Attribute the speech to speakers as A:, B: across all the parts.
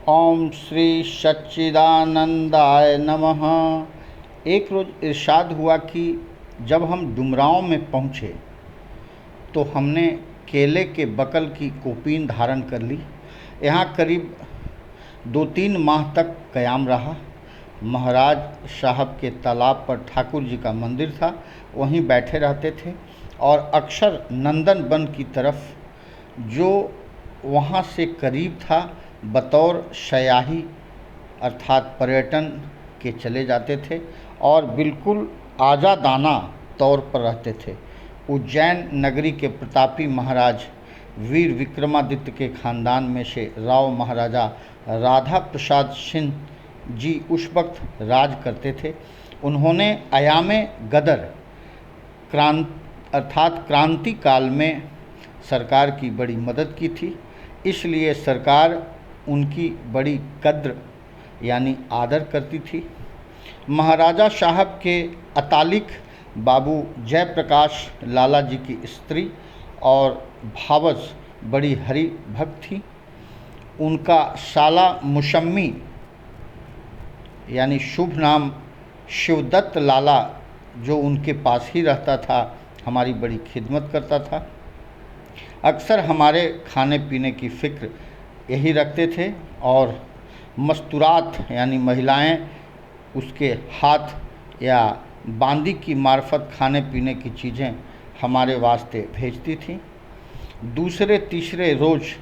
A: ओम श्री सच्चिदानंदाय नमः। एक रोज़ इरशाद हुआ कि जब हम डुमरांव में पहुँचे तो हमने केले के बकल की कोपीन धारण कर ली। यहाँ करीब 2-3 माह तक क़याम रहा। महाराज साहब के तालाब पर ठाकुर जी का मंदिर था, वहीं बैठे रहते थे और अक्सर नंदन वन की तरफ, जो वहाँ से करीब था, बतौर सयाही अर्थात पर्यटन के चले जाते थे और बिल्कुल आज़ादाना तौर पर रहते थे। उज्जैन नगरी के प्रतापी महाराज वीर विक्रमादित्य के खानदान में से राव महाराजा राधा प्रसाद सिंह जी उस वक्त राज करते थे। उन्होंने अयामे गदर क्रांति काल में सरकार की बड़ी मदद की थी, इसलिए सरकार उनकी बड़ी कद्र यानी आदर करती थी। महाराजा साहब के अतालिक बाबू जयप्रकाश लाला जी की स्त्री और भावज बड़ी हरि भक्त थी। उनका साला मुशम्मी यानी शुभ नाम शिवदत्त लाला, जो उनके पास ही रहता था, हमारी बड़ी खिदमत करता था। अक्सर हमारे खाने पीने की फ़िक्र यही रखते थे और मस्तूरात यानी महिलाएं उसके हाथ या बांदी की मार्फत खाने पीने की चीज़ें हमारे वास्ते भेजती थीं। दूसरे तीसरे रोज़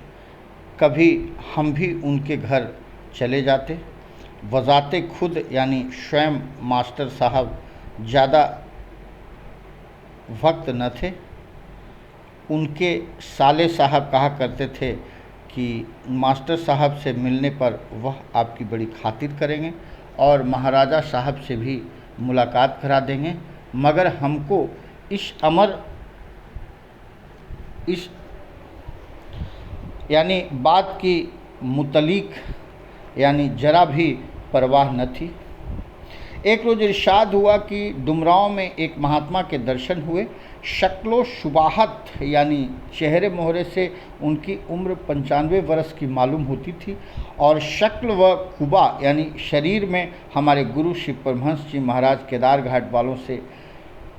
A: कभी हम भी उनके घर चले जाते। वज़ाते खुद यानी स्वयं मास्टर साहब ज़्यादा वक्त न थे। उनके साले साहब कहा करते थे कि मास्टर साहब से मिलने पर वह आपकी बड़ी खातिर करेंगे और महाराजा साहब से भी मुलाकात करा देंगे, मगर हमको इस यानी बात की मुतलिक यानी ज़रा भी परवाह न थी। एक रोज़ इरशाद हुआ कि डुमरांव में एक महात्मा के दर्शन हुए। शक्लो शुबाहत यानी चेहरे मोहरे से उनकी उम्र 95 वर्ष की मालूम होती थी और शक्ल व कुबा यानी शरीर में हमारे गुरु श्री परमहंस जी महाराज केदार घाट वालों से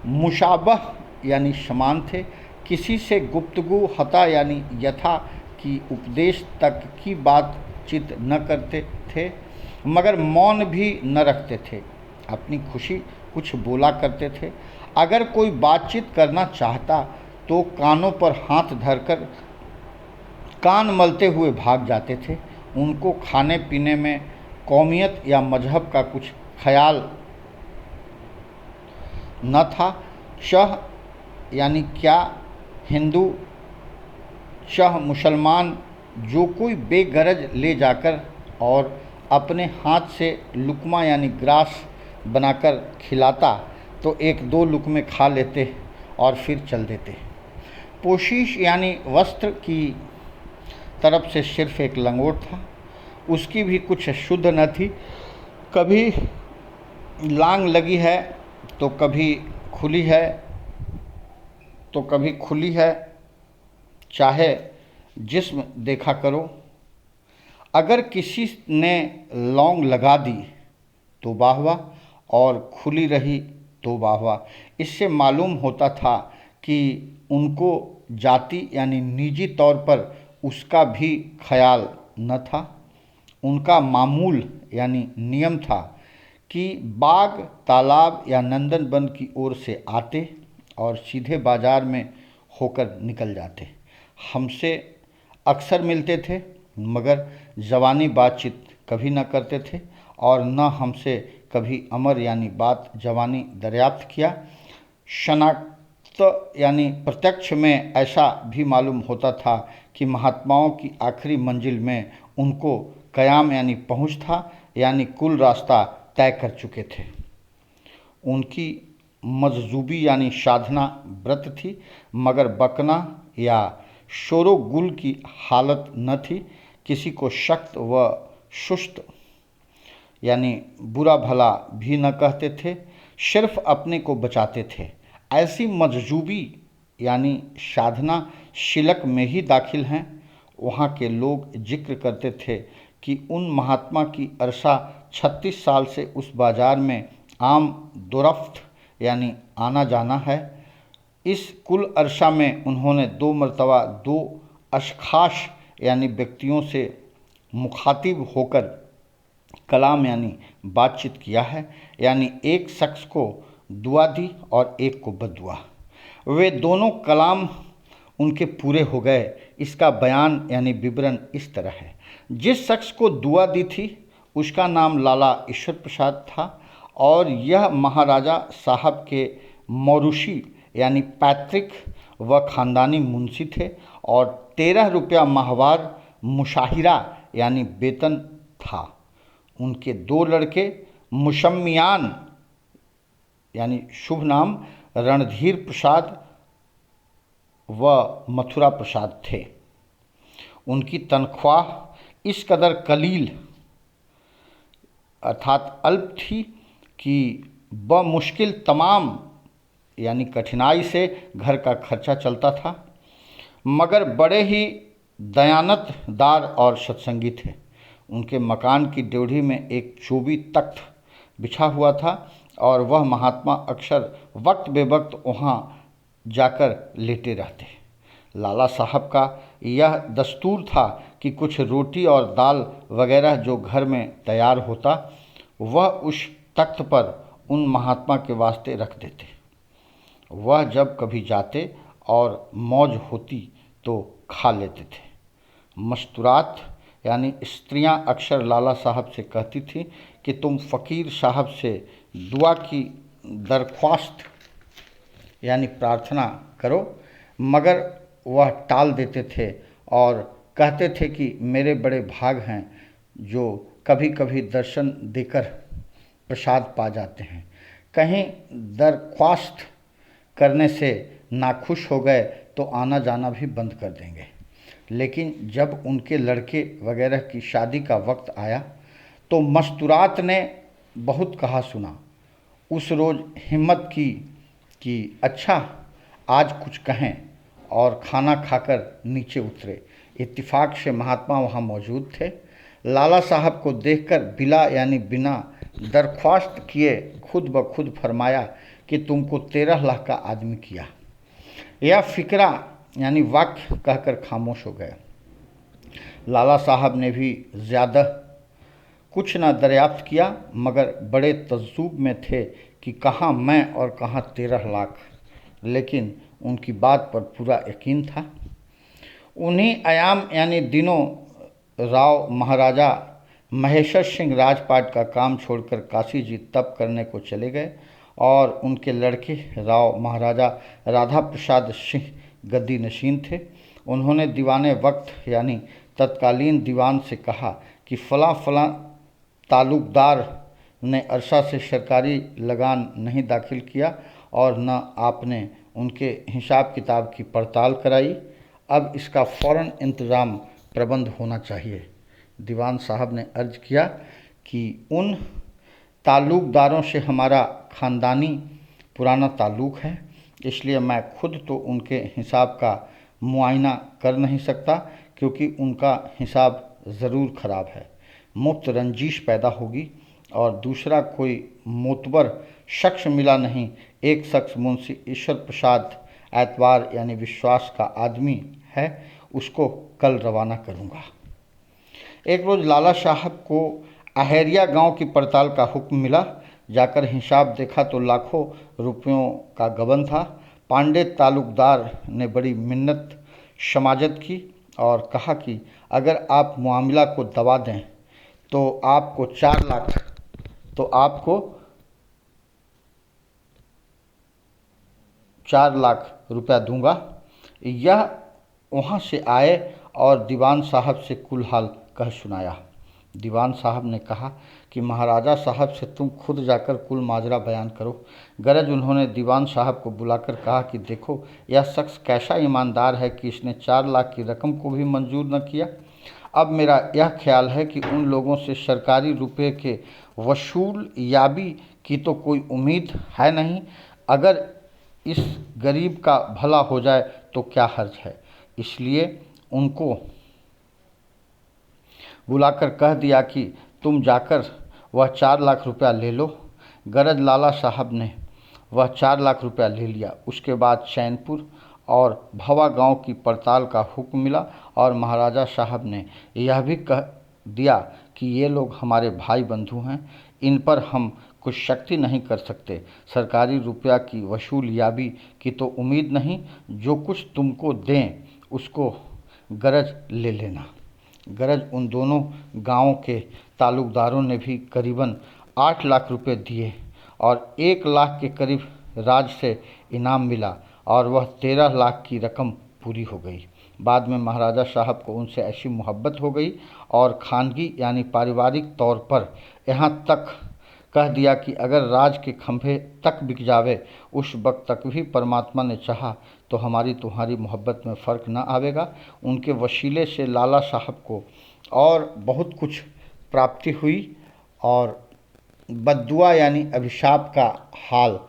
A: मुशाबह यानी समान थे। किसी से गुफ्तगू हता यानी यथा कि उपदेश तक की बातचीत न करते थे, मगर मौन भी न रखते थे। अपनी खुशी कुछ बोला करते थे। अगर कोई बातचीत करना चाहता तो कानों पर हाथ धरकर कान मलते हुए भाग जाते थे। उनको खाने पीने में कौमियत या मजहब का कुछ ख्याल न था। शह यानी क्या हिंदू, शह मुसलमान, जो कोई बेगरज ले जाकर और अपने हाथ से लुकमा यानी ग्रास बनाकर खिलाता तो 1-2 लुकमे खा लेते और फिर चल देते। पोशीश यानी वस्त्र की तरफ से सिर्फ एक लंगोट था, उसकी भी कुछ शुद्ध न थी। कभी लांग लगी है तो कभी खुली है, चाहे जिस्म देखा करो। अगर किसी ने लौंग लगा दी तो वाह वाह और खुली रही तो वाह वाह। इससे मालूम होता था कि उनको जाति यानी निजी तौर पर उसका भी ख्याल न था। उनका मामूल यानी नियम था कि बाग, तालाब या नंदन वन की ओर से आते और सीधे बाज़ार में होकर निकल जाते। हमसे अक्सर मिलते थे, मगर ज़बानी बातचीत कभी न करते थे और न हमसे कभी अमर यानी बात ज़बानी दरियाफ्त किया। शनाख्त यानी प्रत्यक्ष में ऐसा भी मालूम होता था कि महात्माओं की आखिरी मंजिल में उनको क़याम यानी पहुँच था, यानी कुल रास्ता तय कर चुके थे। उनकी मजजूबी यानी साधना व्रत थी, मगर बकना या शोरोगुल की हालत न थी। किसी को सख्त व सुस्त यानी बुरा भला भी न कहते थे, सिर्फ अपने को बचाते थे। ऐसी मजजूबी यानी साधना शिलक में ही दाखिल हैं। वहाँ के लोग जिक्र करते थे कि उन महात्मा की अरसा 36 साल से उस बाजार में आम दुरफ्त यानी आना जाना है। इस कुल अरसा में उन्होंने 2 मरतबा 2 अशखास यानी व्यक्तियों से मुखातिब होकर कलाम यानी बातचीत किया है, यानी एक शख्स को दुआ दी और एक को बद्दुआ। वे दोनों कलाम उनके पूरे हो गए। इसका बयान यानी विवरण इस तरह है। जिस शख्स को दुआ दी थी उसका नाम लाला ईश्वर प्रसाद था और यह महाराजा साहब के मौरूसी यानी पैतृक व ख़ानदानी मुंशी थे और 13 रुपया माहवार मुशाहिरा यानी वेतन था। उनके 2 लड़के मुशम्मियान यानी शुभ नाम रणधीर प्रसाद व मथुरा प्रसाद थे। उनकी तनख्वाह इस कदर कलील अर्थात अल्प थी कि बमुश्किल तमाम यानी कठिनाई से घर का खर्चा चलता था, मगर बड़े ही दयानतदार और सत्संगी थे। उनके मकान की ड्योढ़ी में एक चोबी तख्त बिछा हुआ था और वह महात्मा अक्सर वक्त बेवक्त वहाँ जाकर लेटे रहते। लाला साहब का यह दस्तूर था कि कुछ रोटी और दाल वगैरह जो घर में तैयार होता वह उस तख्त पर उन महात्मा के वास्ते रख देते। वह जब कभी जाते और मौज होती तो खा लेते थे। मस्तूरात यानी स्त्रियां अक्सर लाला साहब से कहती थी कि तुम फ़कीर साहब से दुआ की दरख्वास्त यानी प्रार्थना करो, मगर वह टाल देते थे और कहते थे कि मेरे बड़े भाग हैं जो कभी कभी दर्शन देकर प्रसाद पा जाते हैं। कहीं दरख्वास्त करने से नाखुश हो गए तो आना जाना भी बंद कर देंगे। लेकिन जब उनके लड़के वगैरह की शादी का वक्त आया तो मस्तूरात ने बहुत कहा सुना। उस रोज़ हिम्मत की कि अच्छा आज कुछ कहें और खाना खाकर नीचे उतरे। इत्तिफाक से महात्मा वहाँ मौजूद थे। लाला साहब को देखकर बिला यानी बिना दरख्वास्त किए खुद ब खुद फरमाया कि तुमको 13 लाख का आदमी किया। यह फ़िक्रा यानी वाक्य कहकर खामोश हो गए। लाला साहब ने भी ज़्यादा कुछ न दरियाफ्त किया, मगर बड़े तज्जुब में थे कि कहाँ मैं और कहाँ 13 लाख, लेकिन उनकी बात पर पूरा यकीन था। उन्हीं अयाम यानी दिनों राव महाराजा महेश्वर सिंह राजपाट का काम छोड़कर काशी जी तप करने को चले गए और उनके लड़के राव महाराजा राधा प्रसाद सिंह गद्दी नशीन थे। उन्होंने दीवाने वक्त यानी तत्कालीन दीवान से कहा कि फ़लाँ फ़लाँ ताल्लुकदार ने अरसा से सरकारी लगान नहीं दाखिल किया और न आपने उनके हिसाब किताब की पड़ताल कराई। अब इसका फ़ौरन इंतज़ाम प्रबंध होना चाहिए। दीवान साहब ने अर्ज़ किया कि उन ताल्लुकदारों से हमारा ख़ानदानी पुराना ताल्लुक़ है, इसलिए मैं खुद तो उनके हिसाब का मुआयना कर नहीं सकता, क्योंकि उनका हिसाब ज़रूर ख़राब है। मुफ्त रंजिश पैदा होगी। और दूसरा कोई मोतबर शख्स मिला नहीं। एक शख्स मुंशी ईश्वर प्रसाद एतवार यानी विश्वास का आदमी है, उसको कल रवाना करूँगा। एक रोज़ लाला साहब को अहेरिया गांव की पड़ताल का हुक्म मिला। जाकर हिसाब देखा तो लाखों रुपयों का गबन था। पांडे ताल्लुकदार ने बड़ी मिन्नत समाजत की और कहा कि अगर आप मामला को दबा दें तो आपको 4 लाख रुपया दूंगा। यह वहाँ से आए और दीवान साहब से कुल हाल कह सुनाया। दीवान साहब ने कहा कि महाराजा साहब से तुम खुद जाकर कुल माजरा बयान करो। गरज उन्होंने दीवान साहब को बुलाकर कहा कि देखो, यह शख्स कैसा ईमानदार है कि इसने 4 लाख की रकम को भी मंजूर न किया। अब मेरा यह ख्याल है कि उन लोगों से सरकारी रुपये के वसूल याबी की तो कोई उम्मीद है नहीं। अगर इस गरीब का भला हो जाए तो क्या हर्ज है। इसलिए उनको बुलाकर कह दिया कि तुम जाकर वह 4 लाख रुपया ले लो। गरज लाला साहब ने वह 4 लाख रुपया ले लिया। उसके बाद चैनपुर और भवा गांव की पड़ताल का हुक्म मिला और महाराजा साहब ने यह भी कह दिया कि ये लोग हमारे भाई बंधु हैं, इन पर हम कुछ शक्ति नहीं कर सकते। सरकारी रुपया की वसूलियाबी की तो उम्मीद नहीं, जो कुछ तुमको दें उसको गरज ले लेना। गरज उन दोनों गांवों के ताल्लुकदारों ने भी करीबन 8 लाख रुपए दिए और 1 लाख के करीब राज से इनाम मिला और वह 13 लाख की रकम पूरी हो गई। बाद में महाराजा साहब को उनसे ऐसी मोहब्बत हो गई और खानगी यानी पारिवारिक तौर पर यहाँ तक कह दिया कि अगर राज के खंभे तक बिक जावे उस वक्त तक भी परमात्मा ने चाहा तो हमारी तुम्हारी मोहब्बत में फ़र्क न आवेगा। उनके वसीले से लाला साहब को और बहुत कुछ प्राप्ति हुई और बद्दुआ यानी अभिशाप का हाल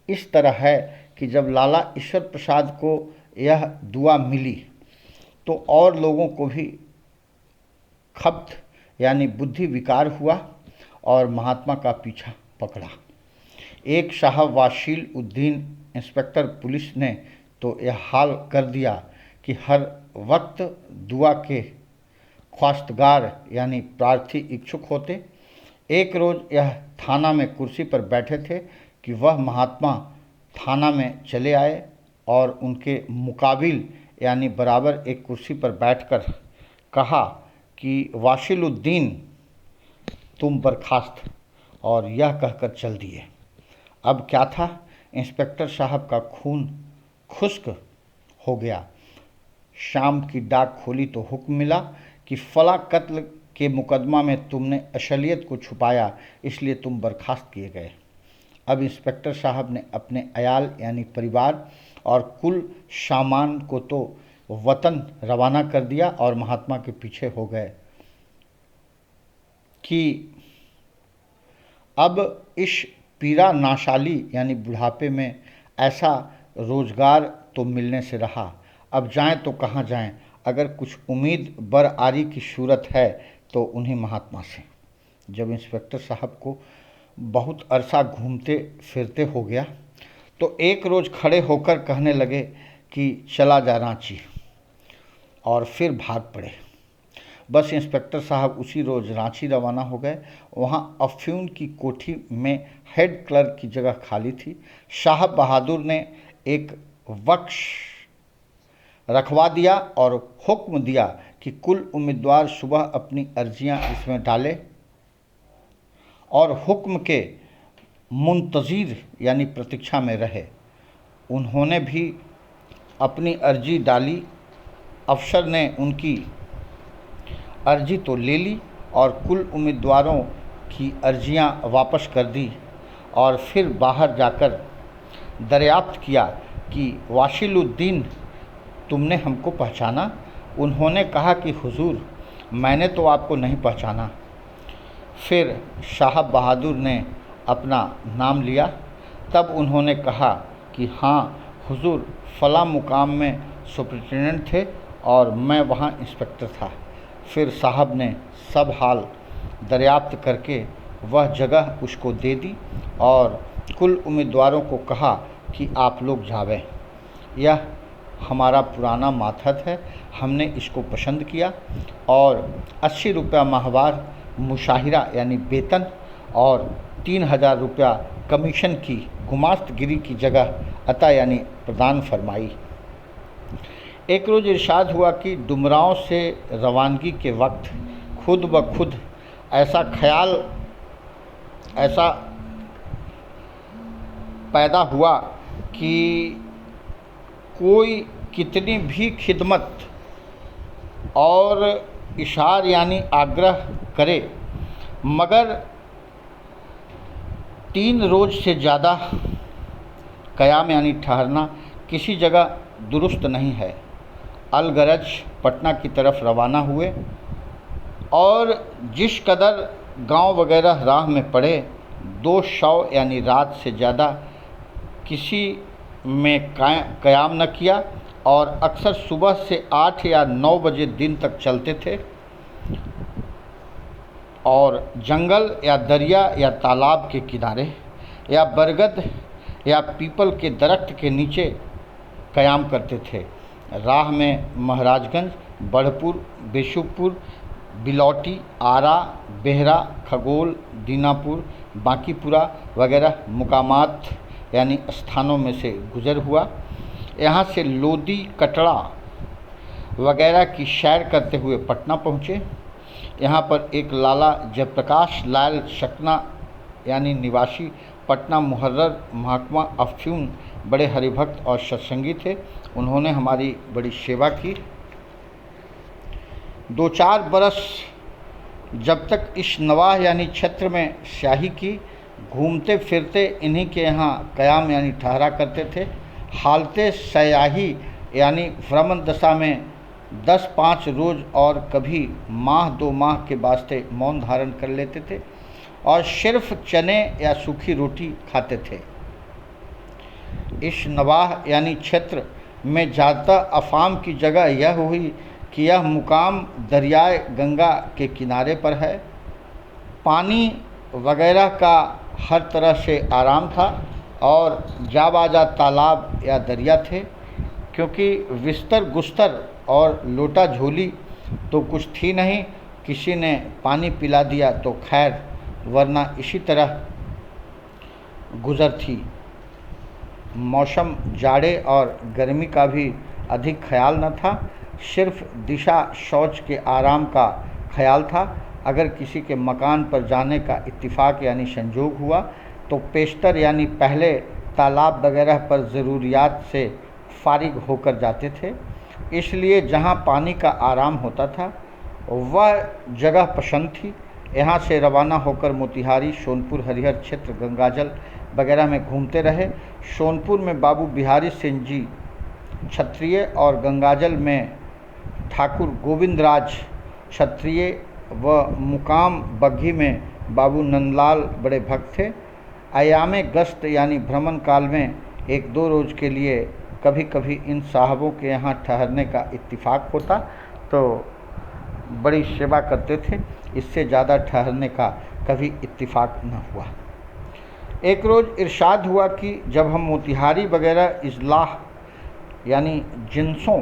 A: इस तरह है कि जब लाला ईश्वर प्रसाद को यह दुआ मिली तो और लोगों को भी खब्त यानी बुद्धि विकार हुआ और महात्मा का पीछा पकड़ा। एक साहब वाशील उद्दीन इंस्पेक्टर पुलिस ने तो यह हाल कर दिया कि हर वक्त दुआ के ख्वास्तगार यानी प्रार्थी इच्छुक होते। एक रोज़ यह थाना में कुर्सी पर बैठे थे कि वह महात्मा थाना में चले आए और उनके मुकाबिल यानी बराबर एक कुर्सी पर बैठकर कहा कि वाशिलुद्दीन तुम बर्खास्त, और यह कहकर चल दिए। अब क्या था, इंस्पेक्टर साहब का खून खुश्क हो गया। शाम की डाक खोली तो हुक्म मिला कि फला कत्ल के मुकदमा में तुमने असलियत को छुपाया, इसलिए तुम बर्खास्त किए गए। अब इंस्पेक्टर साहब ने अपने अयाल यानी परिवार और कुल सामान को तो वतन रवाना कर दिया और महात्मा के पीछे हो गए कि अब इस पीरा नाशाली यानी बुढ़ापे में ऐसा रोज़गार तो मिलने से रहा, अब जाएं तो कहाँ जाएं। अगर कुछ उम्मीद बरआरी की सूरत है तो उन्हीं महात्मा से। जब इंस्पेक्टर साहब को बहुत अरसा घूमते फिरते हो गया तो एक रोज़ खड़े होकर कहने लगे कि चला जा रांची, और फिर भाग पड़े। बस इंस्पेक्टर साहब उसी रोज़ रांची रवाना हो गए। वहाँ अफ्यून की कोठी में हेड क्लर्क की जगह खाली थी। साहब बहादुर ने एक वक्श रखवा दिया और हुक्म दिया कि कुल उम्मीदवार सुबह अपनी अर्जियां इसमें डालें और हुक्म के मुंतज़िर यानी प्रतीक्षा में रहे। उन्होंने भी अपनी अर्जी डाली। अफसर ने उनकी अर्जी तो ले ली और कुल उम्मीदवारों की अर्जियां वापस कर दी और फिर बाहर जाकर दरियाफ्त किया कि वाशिलुद्दीन तुमने हमको पहचाना। उन्होंने कहा कि हुजूर मैंने तो आपको नहीं पहचाना। फिर साहब बहादुर ने अपना नाम लिया। तब उन्होंने कहा कि हाँ हुजूर फला मुकाम में सुपरिटेंडेंट थे और मैं वहाँ इंस्पेक्टर था। फिर साहब ने सब हाल दरियाफ्त करके वह जगह उसको दे दी और कुल उम्मीदवारों को कहा कि आप लोग जावें। यह हमारा पुराना मातहत है, हमने इसको पसंद किया और 80 रुपया माहवार मुशाहिरा यानी वेतन और 3000 रुपया कमीशन की गुमास्तगिरी की जगह अता यानी प्रदान फरमाई। एक रोज़ इरशाद हुआ कि डुमरांव से रवानगी के वक्त खुद ब खुद ऐसा ख्याल पैदा हुआ कि कोई कितनी भी खिदमत और इशार यानी आग्रह करे मगर 3 रोज़ से ज़्यादा क़याम यानी ठहरना किसी जगह दुरुस्त नहीं है। अलगरज पटना की तरफ रवाना हुए और जिस कदर गांव वगैरह राह में पड़े 200 यानी रात से ज़्यादा किसी में क़याम न किया और अक्सर सुबह से 8 या 9 बजे दिन तक चलते थे। और जंगल या दरिया या तालाब के किनारे या बरगद या पीपल के दरख्त के नीचे क़याम करते थे। राह में महाराजगंज, बढ़पुर, बेशुपुर, बिलौटी, आरा, बेहरा, खगोल, दीनापुर, बांकीपुरा वगैरह मुकामात यानी स्थानों में से गुजर हुआ। यहाँ से लोदी, कटरा वगैरह की सैर करते हुए पटना पहुँचे। यहाँ पर एक लाला जयप्रकाश लाल शकना यानी निवासी पटना मुहर्रर महकमा अफ्यून बड़े हरिभक्त और सत्संगी थे। उन्होंने हमारी बड़ी सेवा की। 2-4 बरस जब तक इस नवाह यानी क्षेत्र में स्याही की, घूमते फिरते इन्हीं के यहाँ क़याम यानी ठहरा करते थे। हालते सयाही यानी भ्रमण दशा में 10-5 रोज़ और कभी माह 2 माह के वास्ते मौन धारण कर लेते थे और सिर्फ चने या सूखी रोटी खाते थे। इस नवाह यानी क्षेत्र में ज़्यादा अफाम की जगह यह हुई कि यह मुकाम दरियाए गंगा के किनारे पर है। पानी वगैरह का हर तरह से आराम था और जाबाजा तालाब या दरिया थे, क्योंकि बिस्तर गुस्तर और लोटा झोली तो कुछ थी नहीं। किसी ने पानी पिला दिया तो खैर, वरना इसी तरह गुजर थी। मौसम जाड़े और गर्मी का भी अधिक ख्याल न था, सिर्फ दिशा शौच के आराम का ख्याल था। अगर किसी के मकान पर जाने का इत्तिफाक यानी संजोग हुआ तो पेशतर यानी पहले तालाब वगैरह पर ज़रूरियात से फारिग होकर जाते थे। इसलिए जहाँ पानी का आराम होता था वह जगह पसंद थी। यहाँ से रवाना होकर मोतिहारी, सोनपुर, हरिहर क्षेत्र, गंगाजल वगैरह में घूमते रहे। सोनपुर में बाबू बिहारी सिंह जी क्षत्रिय और गंगाजल में ठाकुर गोविंदराज क्षत्रिय व मुकाम बग्घी में बाबू नंदलाल बड़े भक्त थे। अयामे गश्त यानी भ्रमण काल में 1-2 रोज़ के लिए कभी कभी इन साहबों के यहाँ ठहरने का इत्तिफाक होता तो बड़ी सेवा करते थे। इससे ज़्यादा ठहरने का कभी इत्तिफाक न हुआ। एक रोज़ इरशाद हुआ कि जब हम मोतिहारी वगैरह इजलाह यानी जिन्सों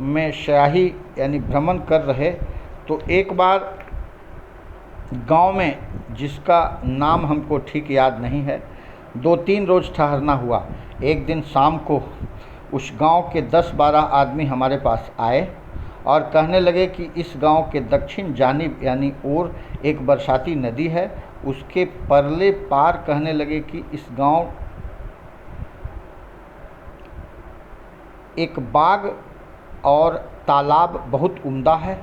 A: में शाही यानी भ्रमण कर रहे तो एक बार गांव में, जिसका नाम हमको ठीक याद नहीं है, 2-3 रोज़ ठहरना हुआ। एक दिन शाम को उस गांव के 10-12 आदमी हमारे पास आए और कहने लगे कि इस गांव के दक्षिण जानिब यानी ओर एक बरसाती नदी है, उसके परले पार कहने लगे कि इस गांव एक बाग और तालाब बहुत उम्दा है।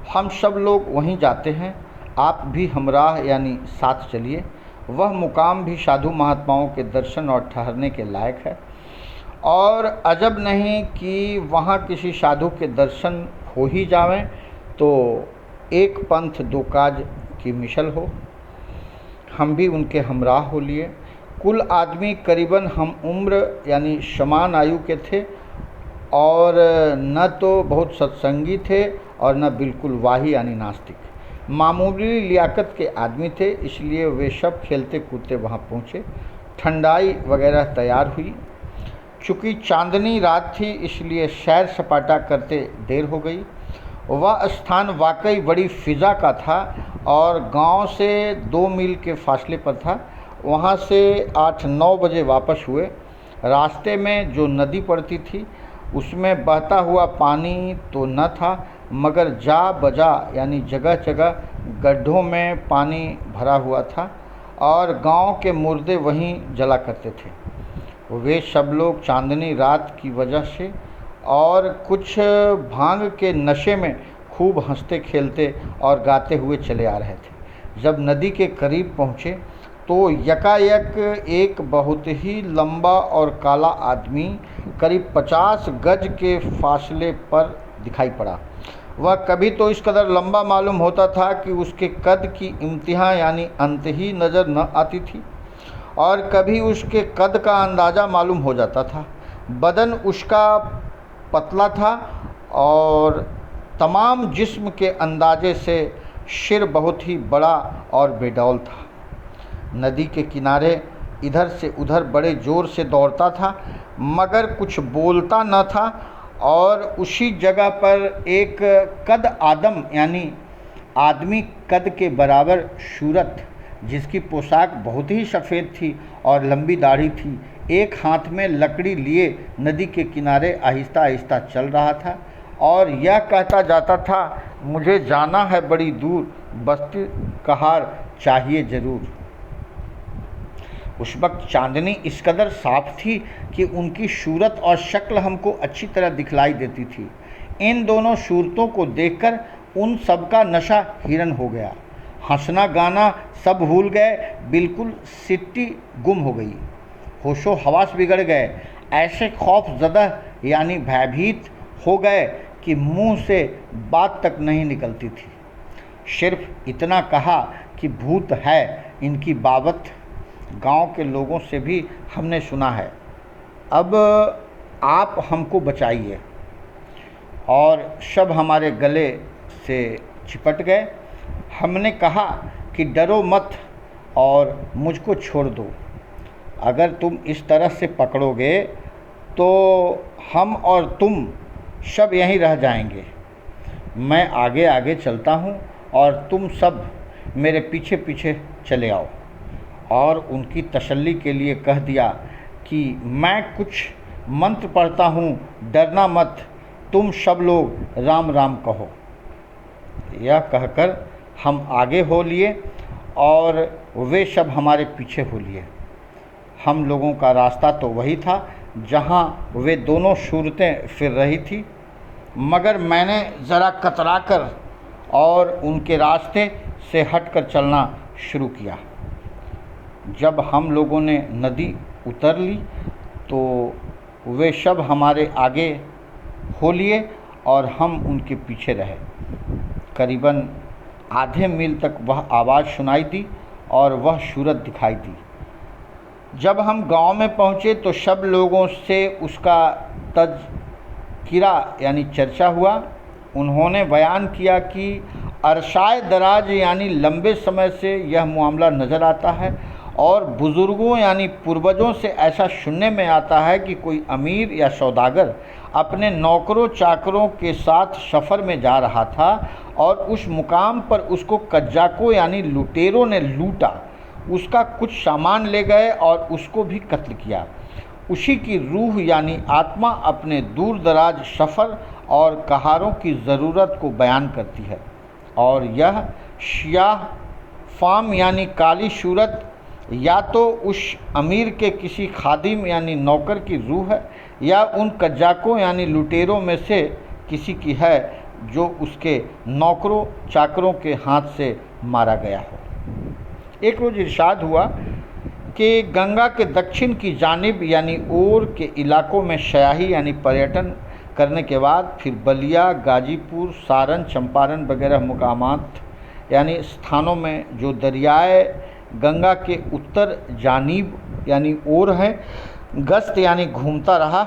A: हम सब लोग वहीं जाते हैं, आप भी हमराह यानी साथ चलिए। वह मुकाम भी साधु महात्माओं के दर्शन और ठहरने के लायक है और अजब नहीं कि वहाँ किसी साधु के दर्शन हो ही जावें तो एक पंथ 2 काज की मिसल हो। हम भी उनके हमराह हो लिए। कुल आदमी करीबन हम उम्र यानी समान आयु के थे और न तो बहुत सत्संगी थे और न बिल्कुल वाही यानी नास्तिक। मामूली लियाकत के आदमी थे, इसलिए वे सब खेलते कूदते वहाँ पहुँचे। ठंडाई वगैरह तैयार हुई। चूँकि चांदनी रात थी इसलिए सैर सपाटा करते देर हो गई। वह स्थान वाकई बड़ी फिज़ा का था और गांव से 2 मील के फासले पर था। वहाँ से 8-9 बजे वापस हुए। रास्ते में जो नदी पड़ती थी उसमें बहता हुआ पानी तो न था, मगर जा बजा यानी जगह जगह गड्ढों में पानी भरा हुआ था और गांव के मुर्दे वहीं जला करते थे। वे सब लोग चांदनी रात की वजह से और कुछ भांग के नशे में खूब हंसते खेलते और गाते हुए चले आ रहे थे। जब नदी के करीब पहुँचे तो यकायक एक बहुत ही लंबा और काला आदमी करीब 50 गज के फासले पर दिखाई पड़ा। वह कभी तो इस कदर लंबा मालूम होता था कि उसके कद की इम्तिहा यानी अंत ही नज़र न आती थी और कभी उसके कद का अंदाज़ा मालूम हो जाता था। बदन उसका पतला था और तमाम जिस्म के अंदाजे से सिर बहुत ही बड़ा और बेडौल था। नदी के किनारे इधर से उधर बड़े ज़ोर से दौड़ता था, मगर कुछ बोलता न था। और उसी जगह पर एक कद आदम यानी आदमी कद के बराबर सूरत, जिसकी पोशाक बहुत ही सफ़ेद थी और लंबी दाढ़ी थी, एक हाथ में लकड़ी लिए नदी के किनारे आहिस्ता आहिस्ता चल रहा था और यह कहता जाता था, मुझे जाना है बड़ी दूर, बस्ती कहार चाहिए ज़रूर। उस वक्त चांदनी इस कदर साफ थी कि उनकी सूरत और शक्ल हमको अच्छी तरह दिखलाई देती थी। इन दोनों सूरतों को देखकर उन सब का नशा हिरन हो गया। हंसना गाना सब भूल गए, बिल्कुल सिट्टी गुम हो गई, होशो हवास बिगड़ गए। ऐसे खौफजदा यानी भयभीत हो गए कि मुंह से बात तक नहीं निकलती थी। सिर्फ इतना कहा कि भूत है, इनकी बाबत गांव के लोगों से भी हमने सुना है, अब आप हमको बचाइए। और सब हमारे गले से चिपट गए। हमने कहा कि डरो मत और मुझको छोड़ दो, अगर तुम इस तरह से पकड़ोगे तो हम और तुम सब यहीं रह जाएंगे। मैं आगे आगे चलता हूँ और तुम सब मेरे पीछे पीछे चले आओ। और उनकी तसल्ली के लिए कह दिया कि मैं कुछ मंत्र पढ़ता हूँ, डरना मत, तुम सब लोग राम राम कहो। यह कहकर हम आगे हो लिए और वे सब हमारे पीछे हो लिए। हम लोगों का रास्ता तो वही था जहाँ वे दोनों सूरतें फिर रही थी, मगर मैंने ज़रा कतरा कर और उनके रास्ते से हटकर चलना शुरू किया। जब हम लोगों ने नदी उतर ली तो वे सब हमारे आगे हो लिए और हम उनके पीछे रहे। करीबन आधे मील तक वह आवाज़ सुनाई दी और वह सूरत दिखाई दी। जब हम गांव में पहुँचे तो सब लोगों से उसका तज़किरा यानी चर्चा हुआ। उन्होंने बयान किया कि अरसाए दराज यानी लंबे समय से यह मामला नज़र आता है और बुज़ुर्गों यानी पूर्वजों से ऐसा सुनने में आता है कि कोई अमीर या सौदागर अपने नौकरों चाकरों के साथ सफ़र में जा रहा था और उस मुकाम पर उसको कज्जाकों यानी लुटेरों ने लूटा, उसका कुछ सामान ले गए और उसको भी कत्ल किया। उसी की रूह यानी आत्मा अपने दूर दराज सफ़र और कहारों की ज़रूरत को बयान करती है और यह शियाह फाम यानी काली सूरत या तो उस अमीर के किसी खादिम यानी नौकर की रूह है या उन कज्जाकों यानी लुटेरों में से किसी की है जो उसके नौकरों चाकरों के हाथ से मारा गया हो। एक रोज़ इरशाद हुआ कि गंगा के दक्षिण की जानिब यानी ओर के इलाकों में सयाही यानी पर्यटन करने के बाद फिर बलिया, गाजीपुर, सारण, चंपारण वगैरह मुकामात यानी स्थानों में जो दरियाए गंगा के उत्तर जानिब यानी ओर है, गश्त यानी घूमता रहा।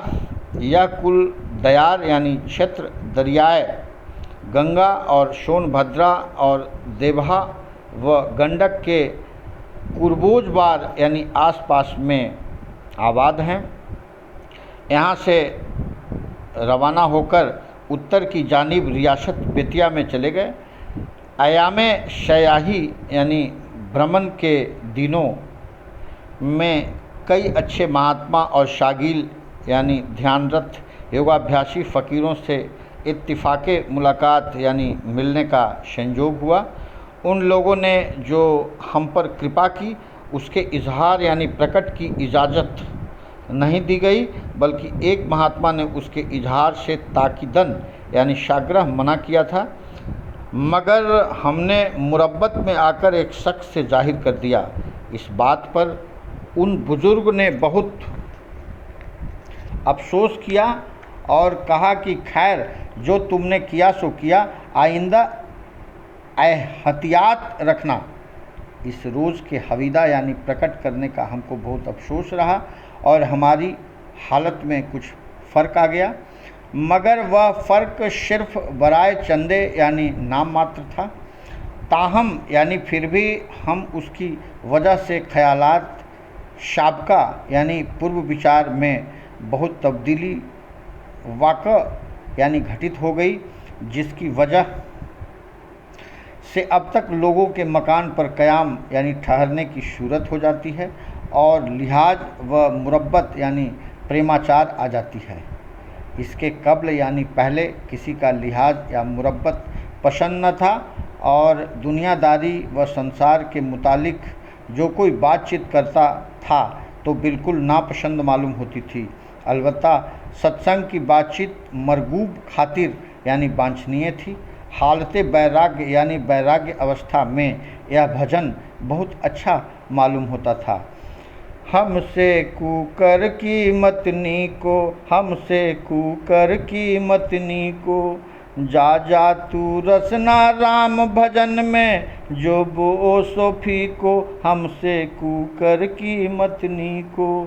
A: यह कुल दयार यानी क्षेत्र दरियाए गंगा और सोनभद्रा और देवहा व गंडक के कुर्बोजबार यानी आसपास में आबाद हैं। यहाँ से रवाना होकर उत्तर की जानिब रियासत बेतिया में चले गए। अयामे सयाही यानी भ्रमण के दिनों में कई अच्छे महात्मा और शागिल यानी ध्यानरत योगाभ्यासी फ़कीरों से इत्तिफ़ाक़े मुलाकात यानी मिलने का संयोग हुआ। उन लोगों ने जो हम पर कृपा की उसके इजहार यानी प्रकट की इजाज़त नहीं दी गई, बल्कि एक महात्मा ने उसके इजहार से ताकीदन यानी साग्रह मना किया था। मगर हमने मुरब्बत में आकर एक शख्स से जाहिर कर दिया। इस बात पर उन बुज़ुर्ग ने बहुत अफसोस किया और कहा कि खैर जो तुमने किया सो किया, आइंदा एहतियात रखना। इस रोज़ के हवीदा यानी प्रकट करने का हमको बहुत अफसोस रहा और हमारी हालत में कुछ फ़र्क आ गया, मगर वह फ़र्क सिर्फ बराए चंदे यानी नाम मात्र था। ताहम यानी फिर भी हम उसकी वजह से ख्यालात साबका यानी पूर्व विचार में बहुत तब्दीली वाक़ यानी घटित हो गई, जिसकी वजह से अब तक लोगों के मकान पर क़याम यानी ठहरने की सूरत हो जाती है और लिहाज व मुरब्बत यानी प्रेमाचार आ जाती है। इसके कब्ल यानी पहले किसी का लिहाज या मुरब्बत पसंद न था और दुनियादारी व संसार के मुतालिक जो कोई बातचीत करता था तो बिल्कुल नापसंद मालूम होती थी। अलबत्ता सत्संग की बातचीत मरगूब खातिर यानी वांछनीय थी। हालते बैराग्य यानी वैराग्य अवस्था में यह भजन बहुत अच्छा मालूम होता था। हमसे कुकर की मतनी को, हमसे कुकर की मतनी को, जा जा तू रसना राम भजन में, जो बो सोफी को, हमसे कुकर की मतनी को।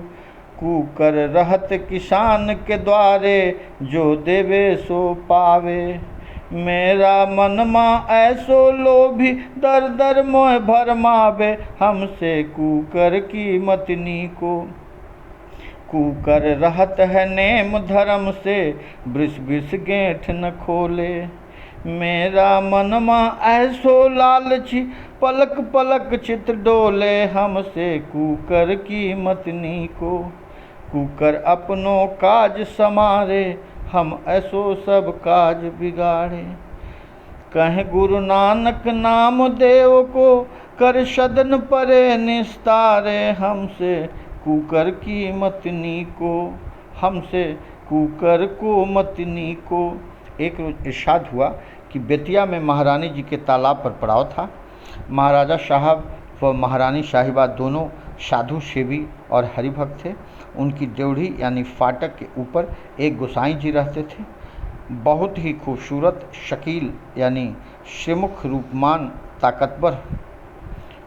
A: कुकर रहत किसान के द्वारे, जो देवे सो पावे, मेरा मन माँ ऐसो लोभी, दर दर मोह भरमावे, हमसे कुकर की मतनी को। कुकर रहत है नेम धर्म से, वृष वृष गेंठ न खोले, मेरा मन माँ ऐसो लालची, पलक पलक चित डोले, हमसे कुकर की मतनी को। कुकर अपनों काज समारे, हम ऐसो सब काज बिगाड़े, कहे गुरु नानक नाम देव को, कर सदन परे निस्तारे, हमसे कुकर की मतनी को, हमसे कुकर को मतनी को। एक रोज इरशाद हुआ कि बेतिया में महारानी जी के तालाब पर पड़ाव था। महाराजा साहब व महारानी साहिबा दोनों साधु सेवी और हरिभक्त थे। उनकी ड्योढ़ी यानी फाटक के ऊपर एक गोसाई जी रहते थे। बहुत ही खूबसूरत, शकील यानी श्रीमुख, रूपमान, ताकतवर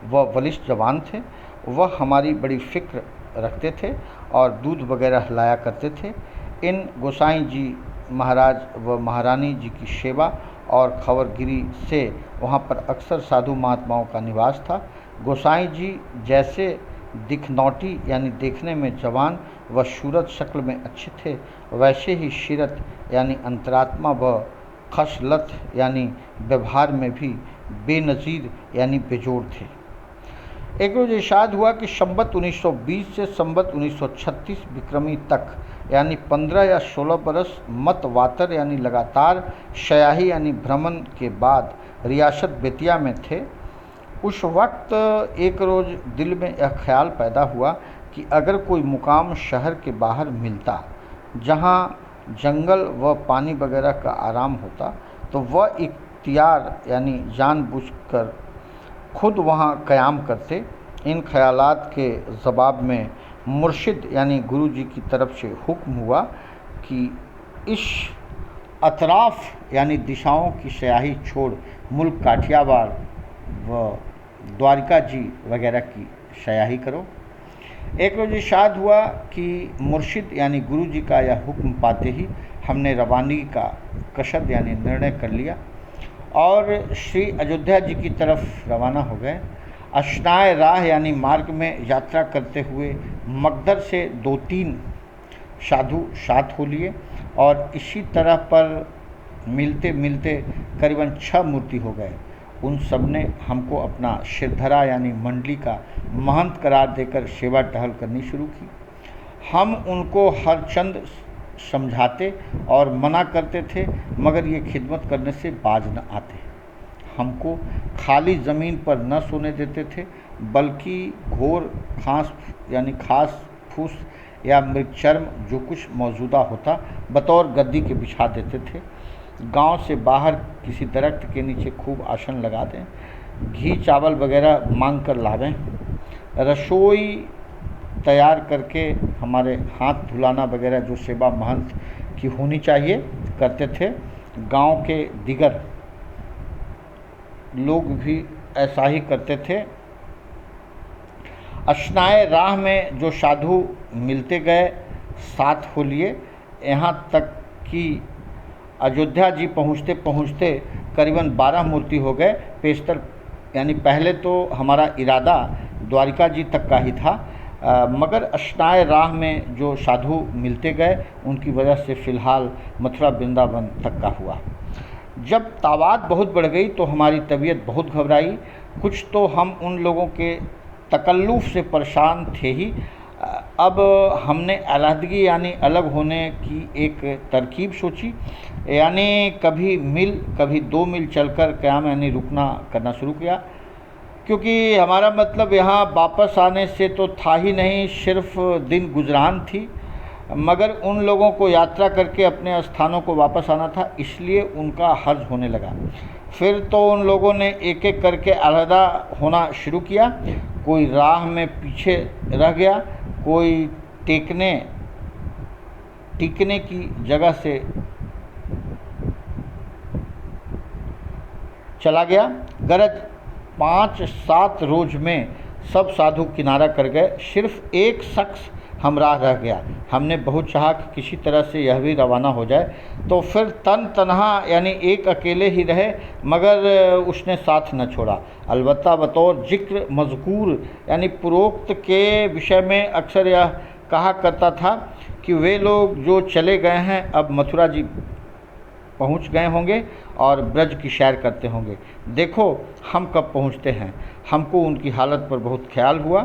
A: व बलिष्ठ जवान थे। वह हमारी बड़ी फिक्र रखते थे और दूध वगैरह लाया करते थे। इन गोसाई जी महाराज व महारानी जी की सेवा और खबरगिरी से वहाँ पर अक्सर साधु महात्माओं का निवास था। गोसाई जी जैसे दिखनौटी यानी देखने में जवान व सूरत शक्ल में अच्छे थे, वैसे ही सीरत यानी अंतरात्मा व खसलत यानी व्यवहार में भी बेनज़ीर यानी बेजोड़ थे। एक रोज इरशाद हुआ कि संवत 1920 से संवत 1936 विक्रमी तक यानी 15 या 16 बरस मत वातर यानी लगातार शयाही यानी भ्रमण के बाद रियासत बेतिया में थे। उस वक्त एक रोज़ दिल में यह ख्याल पैदा हुआ कि अगर कोई मुकाम शहर के बाहर मिलता जहाँ जंगल व पानी वगैरह का आराम होता तो वह इख्तियार यानी जानबूझकर खुद वहाँ क़याम करते। इन ख्यालात के जवाब में मुर्शिद यानी गुरु जी की तरफ से हुक्म हुआ कि इस अतराफ़ यानी दिशाओं की स्याही छोड़ मुल्क काठियावाड़ व द्वारिका जी वगैरह की स्याही करो। एक रोज़ इरशाद हुआ कि मुर्शिद यानी गुरु जी का यह हुक्म पाते ही हमने रवानगी का कसद यानी निर्णय कर लिया और श्री अयोध्या जी की तरफ रवाना हो गए। अश्नाए राह यानी मार्ग में यात्रा करते हुए मगधर से 2-3 साधु साथ हो लिए और इसी तरह पर मिलते मिलते करीबन 6 मूर्ति हो गए। उन सब ने हमको अपना सिरधरा यानी मंडली का महंत करार देकर सेवा टहल करनी शुरू की। हम उनको हर चंद समझाते और मना करते थे मगर ये खिदमत करने से बाज न आते। हमको खाली ज़मीन पर न सोने देते थे बल्कि घोर घास यानी घास फूस या मृगचर्म जो कुछ मौजूदा होता बतौर गद्दी के बिछा देते थे। गांव से बाहर किसी दरख्त के नीचे खूब आसन लगा दें, घी चावल वगैरह मांग कर लावें, रसोई तैयार करके हमारे हाथ धुलाना वगैरह जो सेवा महंत की होनी चाहिए करते थे। गांव के दिगर लोग भी ऐसा ही करते थे। अश्नाए राह में जो साधु मिलते गए साथ हो लिए, यहाँ तक कि अयोध्या जी पहुँचते पहुँचते करीबन 12 मूर्ति हो गए। पेशतर यानी पहले तो हमारा इरादा द्वारिका जी तक का ही था, मगर अष्टाय राह में जो साधु मिलते गए उनकी वजह से फ़िलहाल मथुरा वृंदावन तक का हुआ। जब तादाद बहुत बढ़ गई तो हमारी तबीयत बहुत घबराई। कुछ तो हम उन लोगों के तकल्लुफ़ से परेशान थे ही, अब हमने अलहदगी यानी अलग होने की एक तरकीब सोची, यानी कभी मील कभी 2 मील चलकर क़याम यानी रुकना करना शुरू किया, क्योंकि हमारा मतलब यहाँ वापस आने से तो था ही नहीं, सिर्फ दिन गुजरान थी, मगर उन लोगों को यात्रा करके अपने स्थानों को वापस आना था, इसलिए उनका हर्ज होने लगा। फिर तो उन लोगों ने एक एक करके अलहदा होना शुरू किया। कोई राह में पीछे रह गया, कोई टिकने की जगह से चला गया। गरज 5-7 रोज में सब साधु किनारा कर गए, सिर्फ एक शख्स हमराह रह गया। हमने बहुत चाहा कि किसी तरह से यह भी रवाना हो जाए, तो फिर तनहा यानी एक अकेले ही रहे, मगर उसने साथ न छोड़ा। अलबत्ता बतौर जिक्र मज़कूर यानी पूर्वोक्त के विषय में अक्सर यह कहा करता था कि वे लोग जो चले गए हैं अब मथुरा जी पहुंच गए होंगे और ब्रज की सैर करते होंगे। देखो हम कब पहुंचते हैं। हमको उनकी हालत पर बहुत ख्याल हुआ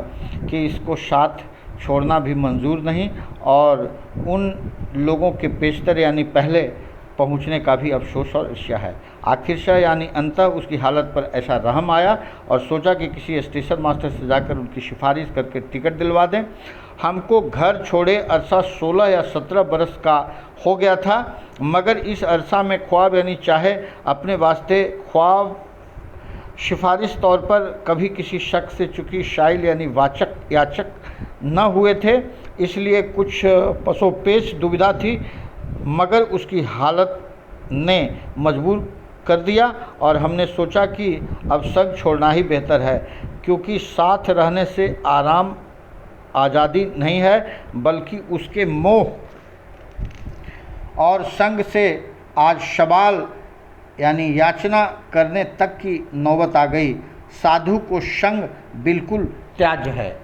A: कि इसको साथ छोड़ना भी मंजूर नहीं, और उन लोगों के पेशतर यानी पहले पहुंचने का भी अफसोस और ईर्ष्या है। आखिरकार यानी अंततः उसकी हालत पर ऐसा रहम आया और सोचा कि किसी स्टेशन मास्टर से जाकर उनकी सिफारिश करके टिकट दिलवा दें। हमको घर छोड़े अरसा 16 या 17 बरस का हो गया था, मगर इस अरसा में ख्वाब यानी चाहे अपने वास्ते ख्वाब सिफारिश तौर पर कभी किसी शख्स से चूँकि शाइल यानी याचक न हुए थे, इसलिए कुछ पसोपेश दुविधा थी, मगर उसकी हालत ने मजबूर कर दिया और हमने सोचा कि अब संग छोड़ना ही बेहतर है, क्योंकि साथ रहने से आराम आज़ादी नहीं है, बल्कि उसके मोह और संग से आज शबाल यानी याचना करने तक की नौबत आ गई। साधु को संग बिल्कुल त्याज्य है।